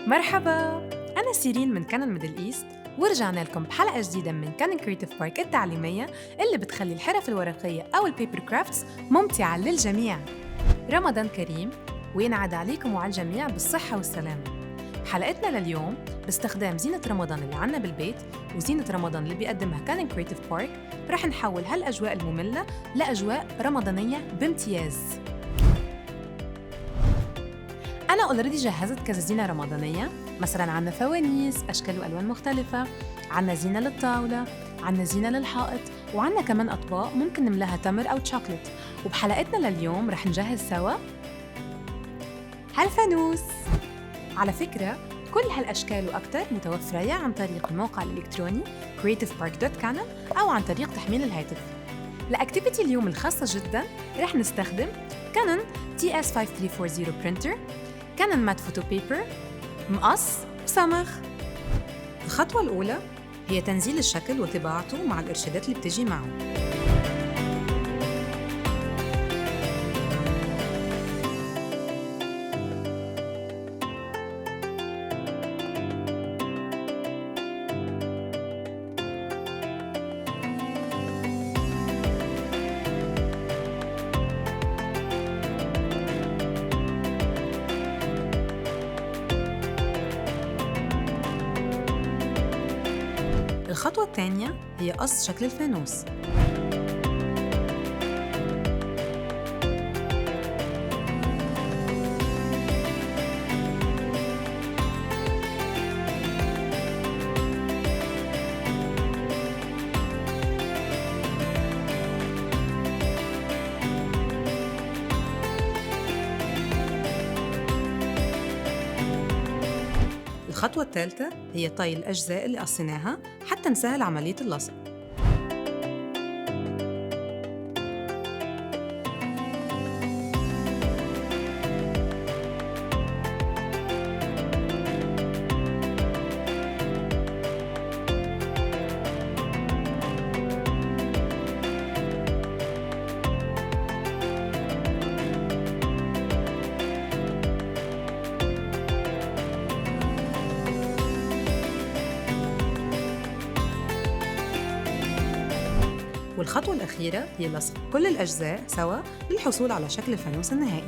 مرحبا، أنا سيرين من كانون ميدل إيست، ورجعنا لكم بحلقة جديدة من كانون كريتيف بارك التعليمية اللي بتخلي الحرف الورقية أو البيبر كرافتس ممتعة للجميع. رمضان كريم وينعاد عليكم وعلى الجميع بالصحة والسلامة. حلقتنا لليوم باستخدام زينة رمضان اللي عنا بالبيت وزينة رمضان اللي بيقدمها كانون كريتيف بارك رح نحول هالأجواء المملة لأجواء رمضانية بامتياز. أنا أولريدي جهزت كذا زينة رمضانية، مثلاً عنا فوانيس أشكال وألوان مختلفة، عنا زينة للطاولة، عنا زينة للحائط، وعنا كمان أطباق ممكن نملاها تمر أو شوكولات. وبحلقتنا لليوم رح نجهز سوا هالفانوس. على فكرة كل هالأشكال وأكتر متوفرة عن طريق الموقع الإلكتروني creativepark.canon أو عن طريق تحميل الهاتف. لأكتيفيتي اليوم الخاصة جداً رح نستخدم كانون TS5340 برينتر، كانون مات فوتو بيبر، مقص وصمغ. الخطوة الأولى هي تنزيل الشكل وطباعته مع الإرشادات اللي بتجي معه. الخطوة الثانية هي قص شكل الفانوس. الخطوة الثالثة هي طي الأجزاء اللي قصيناها حتى نسهل عملية اللصق. والخطوة الأخيرة هي لصق كل الأجزاء سوا للحصول على شكل الفانوس النهائي.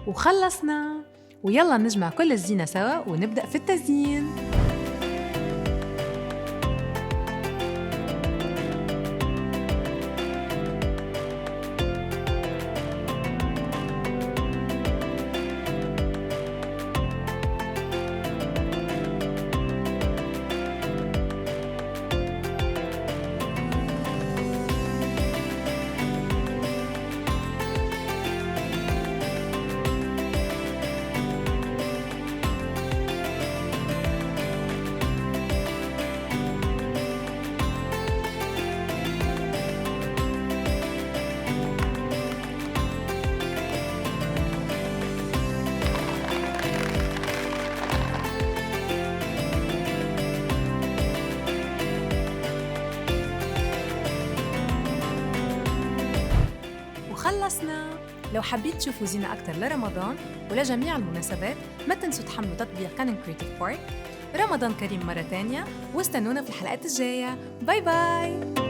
وخلصنا، ويلا نجمع كل الزينة سوا ونبدأ في التزيين. خلصنا. لو حبيت تشوفوا زينة أكتر لرمضان ولجميع المناسبات ما تنسوا تحملوا تطبيق كانون كريتيف بارك. رمضان كريم مرة تانية، واستنونا في الحلقات الجاية. باي باي.